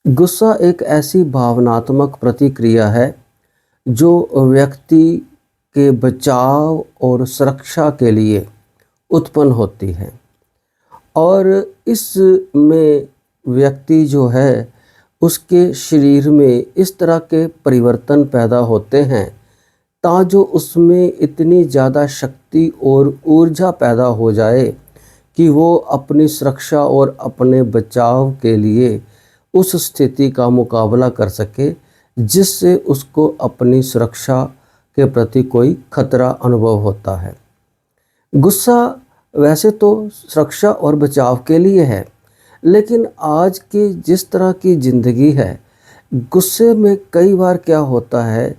गुस्सा एक ऐसी भावनात्मक प्रतिक्रिया है जो व्यक्ति के बचाव और सुरक्षा के लिए उत्पन्न होती है। और इसमें व्यक्ति जो है उसके शरीर में इस तरह के परिवर्तन पैदा होते हैं ताजो उसमें इतनी ज़्यादा शक्ति और ऊर्जा पैदा हो जाए कि वो अपनी सुरक्षा और अपने बचाव के लिए उस स्थिति का मुकाबला कर सके जिससे उसको अपनी सुरक्षा के प्रति कोई खतरा अनुभव होता है। गुस्सा वैसे तो सुरक्षा और बचाव के लिए है, लेकिन आज की जिस तरह की ज़िंदगी है, गुस्से में कई बार क्या होता है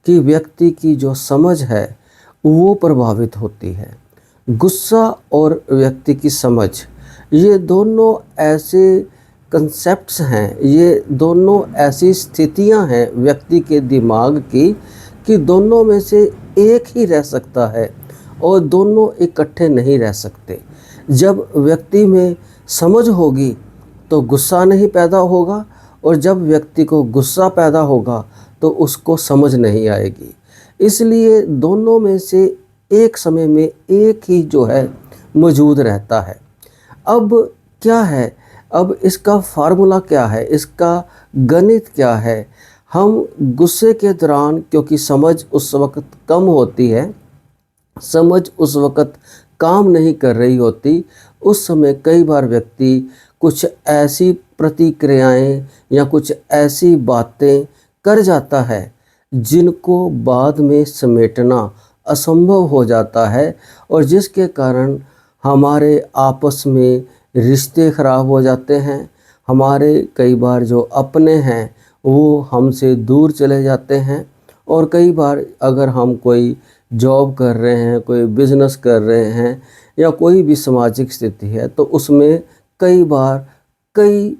कि व्यक्ति की जो समझ है वो प्रभावित होती है। गुस्सा और व्यक्ति की समझ, ये दोनों ऐसे कंसेप्ट्स हैं, ये दोनों ऐसी स्थितियां हैं व्यक्ति के दिमाग की कि दोनों में से एक ही रह सकता है और दोनों इकट्ठे नहीं रह सकते। जब व्यक्ति में समझ होगी तो गुस्सा नहीं पैदा होगा, और जब व्यक्ति को गुस्सा पैदा होगा तो उसको समझ नहीं आएगी। इसलिए दोनों में से एक समय में एक ही जो है मौजूद रहता है। अब क्या है, अब इसका फार्मूला क्या है, इसका गणित क्या है? हम गुस्से के दौरान, क्योंकि समझ उस वक्त कम होती है, समझ उस वक्त काम नहीं कर रही होती, उस समय कई बार व्यक्ति कुछ ऐसी प्रतिक्रियाएं या कुछ ऐसी बातें कर जाता है जिनको बाद में समेटना असंभव हो जाता है, और जिसके कारण हमारे आपस में रिश्ते ख़राब हो जाते हैं। हमारे कई बार जो अपने हैं वो हमसे दूर चले जाते हैं, और कई बार अगर हम कोई जॉब कर रहे हैं, कोई बिज़नेस कर रहे हैं या कोई भी सामाजिक स्थिति है, तो उसमें कई बार कई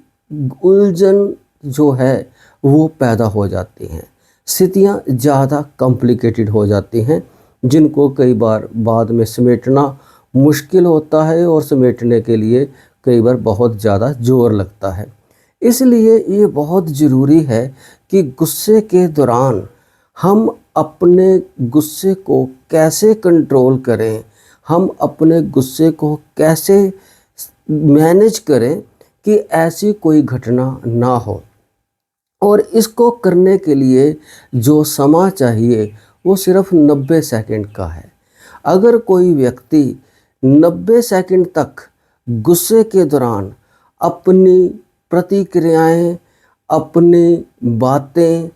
उलझन जो है वो पैदा हो जाती हैं। स्थितियाँ ज़्यादा कॉम्प्लिकेटेड हो जाती हैं जिनको कई बार बाद में समेटना मुश्किल होता है, और समेटने के लिए कई बार बहुत ज़्यादा ज़ोर लगता है। इसलिए ये बहुत ज़रूरी है कि गुस्से के दौरान हम अपने गुस्से को कैसे कंट्रोल करें, हम अपने गुस्से को कैसे मैनेज करें कि ऐसी कोई घटना ना हो। और इसको करने के लिए जो समय चाहिए वो सिर्फ 90 सेकंड का है। अगर कोई व्यक्ति 90 सेकंड तक गुस्से के दौरान अपनी प्रतिक्रियाएं, अपनी बातें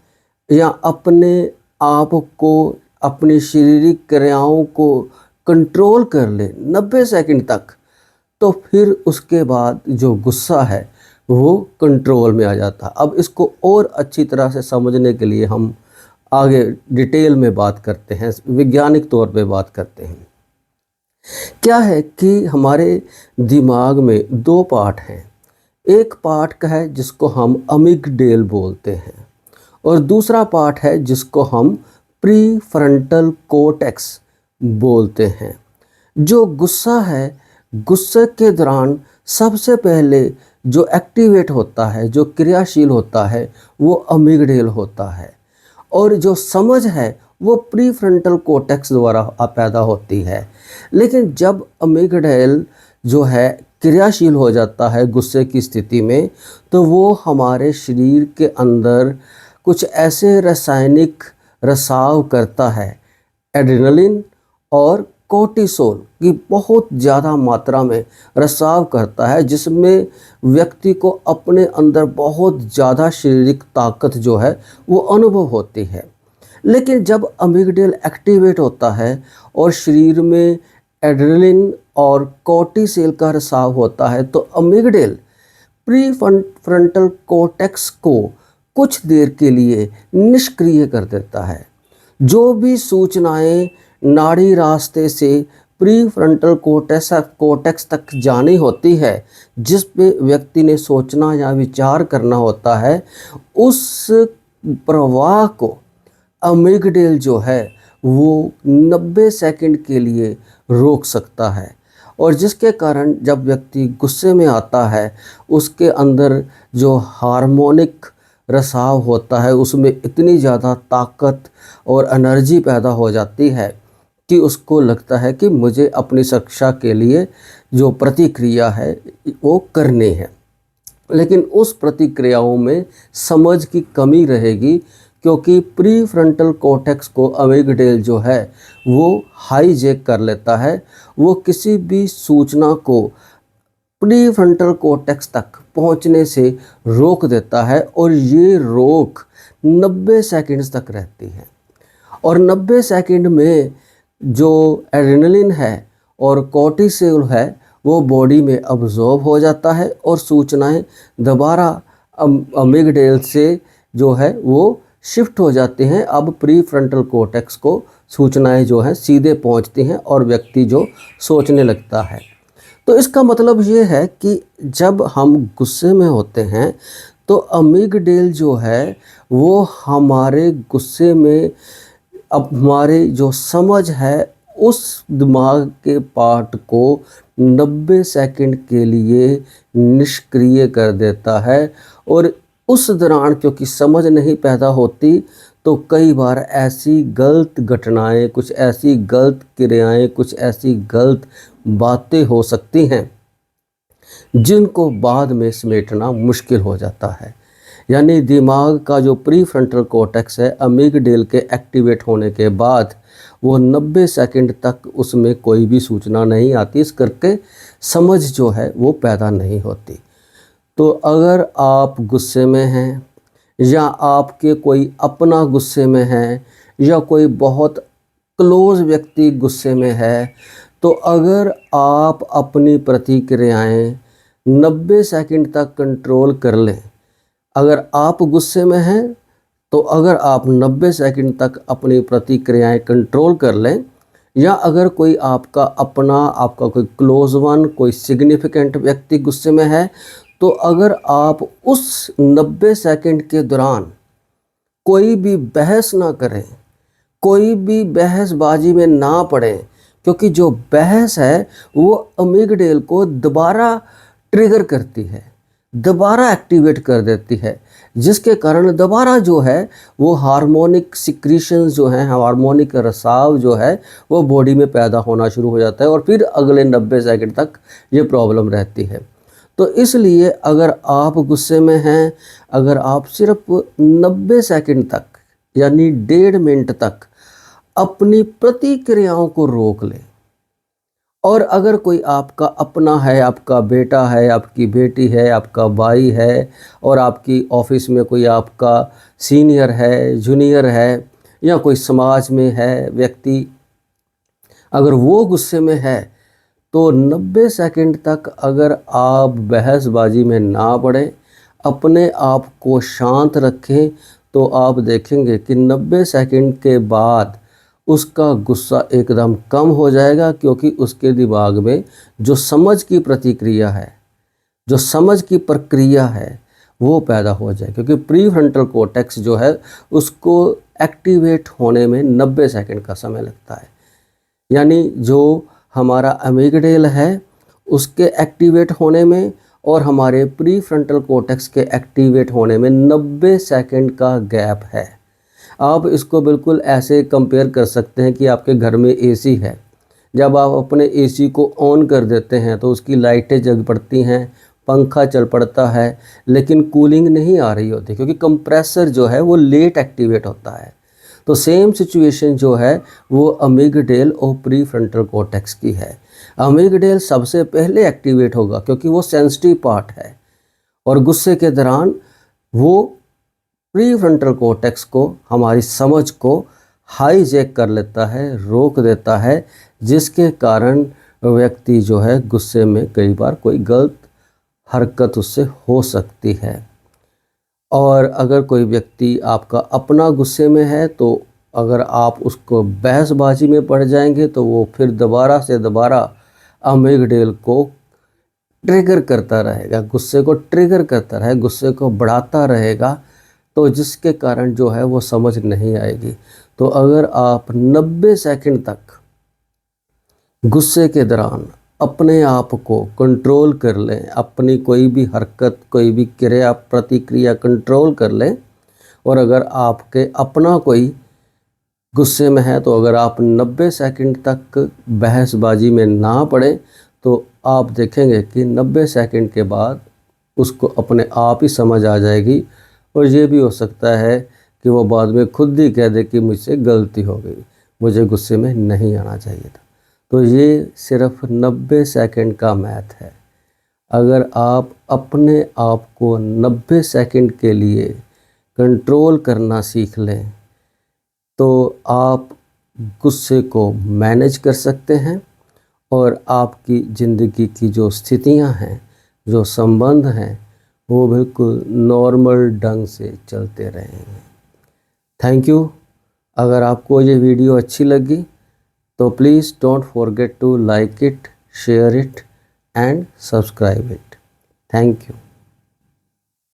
या अपने आप को, अपनी शारीरिक क्रियाओं को कंट्रोल कर ले 90 सेकंड तक, तो फिर उसके बाद जो गुस्सा है वो कंट्रोल में आ जाता है। अब इसको और अच्छी तरह से समझने के लिए हम आगे डिटेल में बात करते हैं, वैज्ञानिक तौर पे बात करते हैं। क्या है कि हमारे दिमाग में दो पार्ट हैं। एक पार्ट का है जिसको हम अमिगडेल बोलते हैं, और दूसरा पार्ट है जिसको हम प्रीफ्रंटल कोर्टेक्स बोलते हैं। जो गुस्सा है, गुस्से के दौरान सबसे पहले जो एक्टिवेट होता है, जो क्रियाशील होता है, वो अमिगडेल होता है, और जो समझ है वो प्रीफ्रंटल कोर्टेक्स द्वारा पैदा होती है। लेकिन जब अमिगडेल जो है क्रियाशील हो जाता है गुस्से की स्थिति में, तो वो हमारे शरीर के अंदर कुछ ऐसे रासायनिक रिसाव करता है, एड्रेनलिन और कोर्टिसोल की बहुत ज़्यादा मात्रा में रिसाव करता है, जिसमें व्यक्ति को अपने अंदर बहुत ज़्यादा शारीरिक ताकत जो है वो अनुभव होती है। लेकिन जब अमिगडेल एक्टिवेट होता है और शरीर में एड्रेनलिन और कोर्टिसोल का रिसाव होता है, तो अमिगडेल प्रीफ्रंटल कोर्टेक्स को कुछ देर के लिए निष्क्रिय कर देता है। जो भी सूचनाएं नाड़ी रास्ते से प्रीफ्रंटल कोर्टेक्स तक जानी होती है, जिस पे व्यक्ति ने सोचना या विचार करना होता है, उस प्रवाह को अमिगडेल जो है वो 90 सेकंड के लिए रोक सकता है। और जिसके कारण जब व्यक्ति गुस्से में आता है उसके अंदर जो हार्मोनिक रसाव होता है उसमें इतनी ज़्यादा ताकत और एनर्जी पैदा हो जाती है कि उसको लगता है कि मुझे अपनी सुरक्षा के लिए जो प्रतिक्रिया है वो करनी है। लेकिन उस प्रतिक्रियाओं में समझ की कमी रहेगी, क्योंकि प्री फ्रंटल कॉर्टेक्स को अमिगडाल जो है वो हाईजैक कर लेता है। वो किसी भी सूचना को प्री फ्रंटल कॉर्टेक्स तक पहुंचने से रोक देता है, और ये रोक 90 सेकंड्स तक रहती है। और 90 सेकंड में जो एड्रेनलिन है और कॉर्टिसोल है वो बॉडी में अब्जॉर्ब हो जाता है, और सूचनाएं दोबारा अमिगडाल से जो है वो शिफ्ट हो जाती हैं। अब प्री फ्रंटल कॉर्टेक्स को सूचनाएं जो हैं सीधे पहुंचती हैं और व्यक्ति जो सोचने लगता है। तो इसका मतलब ये है कि जब हम गुस्से में होते हैं तो अमिगडाल जो है वो हमारे गुस्से में अब हमारे जो समझ है उस दिमाग के पार्ट को 90 सेकंड के लिए निष्क्रिय कर देता है। और उस दौरान क्योंकि समझ नहीं पैदा होती तो कई बार ऐसी गलत घटनाएं, कुछ ऐसी गलत क्रियाएं, कुछ ऐसी गलत बातें हो सकती हैं जिनको बाद में समेटना मुश्किल हो जाता है। यानी दिमाग का जो प्री फ्रंटल कॉर्टेक्स है अमिगडाल के एक्टिवेट होने के बाद वो 90 सेकंड तक उसमें कोई भी सूचना नहीं आती, इस करके समझ जो है वो पैदा नहीं होती। तो अगर आप गुस्से में हैं या आपके कोई अपना गुस्से में है या कोई बहुत क्लोज व्यक्ति गुस्से में है, तो अगर आप अपनी प्रतिक्रियाएं 90 सेकंड तक कंट्रोल कर लें, अगर आप गुस्से में हैं तो अगर आप 90 सेकंड तक अपनी प्रतिक्रियाएं कंट्रोल कर लें, या अगर कोई आपका अपना, आपका कोई क्लोज वन, कोई सिग्निफिकेंट व्यक्ति गुस्से में है, तो अगर आप उस 90 सेकंड के दौरान कोई भी बहस ना करें, कोई भी बहसबाजी में ना पड़ें, क्योंकि जो बहस है वो अमिगडाल को दोबारा ट्रिगर करती है, दोबारा एक्टिवेट कर देती है, जिसके कारण दोबारा जो है वो हार्मोनिक सिक्रीशंस जो हैं, हार्मोनिक रसाव जो है वो बॉडी में पैदा होना शुरू हो जाता है, और फिर अगले 90 सेकंड तक ये प्रॉब्लम रहती है। तो इसलिए अगर आप गुस्से में हैं, अगर आप सिर्फ 90 सेकंड तक यानी 1.5 मिनट तक अपनी प्रतिक्रियाओं को रोक लें, और अगर कोई आपका अपना है, आपका बेटा है, आपकी बेटी है, आपका भाई है, और आपकी ऑफिस में कोई आपका सीनियर है, जूनियर है, या कोई समाज में है व्यक्ति, अगर वो गुस्से में है तो 90 सेकंड तक अगर आप बहसबाजी में ना पड़ें, अपने आप को शांत रखें, तो आप देखेंगे कि 90 सेकंड के बाद उसका गुस्सा एकदम कम हो जाएगा, क्योंकि उसके दिमाग में जो समझ की प्रतिक्रिया है, जो समझ की प्रक्रिया है वो पैदा हो जाए, क्योंकि प्री फ्रंटल कॉर्टेक्स जो है उसको एक्टिवेट होने में 90 सेकंड का समय लगता है। यानी जो हमारा अमिगडाल है उसके एक्टिवेट होने में और हमारे प्री फ्रंटल कॉर्टेक्स के एक्टिवेट होने में 90 सेकंड का गैप है। आप इसको बिल्कुल ऐसे कंपेयर कर सकते हैं कि आपके घर में एसी है। जब आप अपने एसी को ऑन कर देते हैं तो उसकी लाइटें जग पड़ती हैं, पंखा चल पड़ता है, लेकिन कूलिंग नहीं आ रही होती, क्योंकि कंप्रेसर जो है वो लेट एक्टिवेट होता है। तो सेम सिचुएशन जो है वो अमिगडाल और प्री फ्रंटल कॉर्टेक्स की है। अमिगडाल सबसे पहले एक्टिवेट होगा क्योंकि वो सेंसिटिव पार्ट है, और गुस्से के दौरान वो प्री फ्रंटल कॉर्टेक्स को, हमारी समझ को हाईजैक कर लेता है, रोक देता है, जिसके कारण व्यक्ति जो है गुस्से में कई बार कोई गलत हरकत उससे हो सकती है। और अगर कोई व्यक्ति आपका अपना गुस्से में है तो अगर आप उसको बहसबाजी में पड़ जाएंगे तो वो फिर दोबारा से दोबारा अमिगडाल को ट्रिगर करता रहेगा, गुस्से को ट्रिगर करता रहेगा, गुस्से को बढ़ाता रहेगा, तो जिसके कारण जो है वो समझ नहीं आएगी। तो अगर आप 90 सेकंड तक गुस्से के दौरान अपने आप को कंट्रोल कर लें, अपनी कोई भी हरकत, कोई भी क्रिया प्रतिक्रिया कंट्रोल कर लें। और अगर आपके अपना कोई गुस्से में है तो अगर आप 90 सेकंड तक बहसबाजी में ना पड़े तो आप देखेंगे कि 90 सेकंड के बाद उसको अपने आप ही समझ आ जाएगी। और ये भी हो सकता है कि वो बाद में खुद ही कह दे कि मुझसे गलती हो गई, मुझे गुस्से में नहीं आना चाहिए था। तो ये सिर्फ 90 सेकंड का मैथ है। अगर आप अपने आप को 90 सेकंड के लिए कंट्रोल करना सीख लें तो आप गुस्से को मैनेज कर सकते हैं और आपकी ज़िंदगी की जो स्थितियां हैं, जो संबंध हैं, वो बिल्कुल नॉर्मल ढंग से चलते रहेंगे। Thank you. अगर आपको ये वीडियो अच्छी लगी तो please don't forget to like it, share it and subscribe it. Thank you.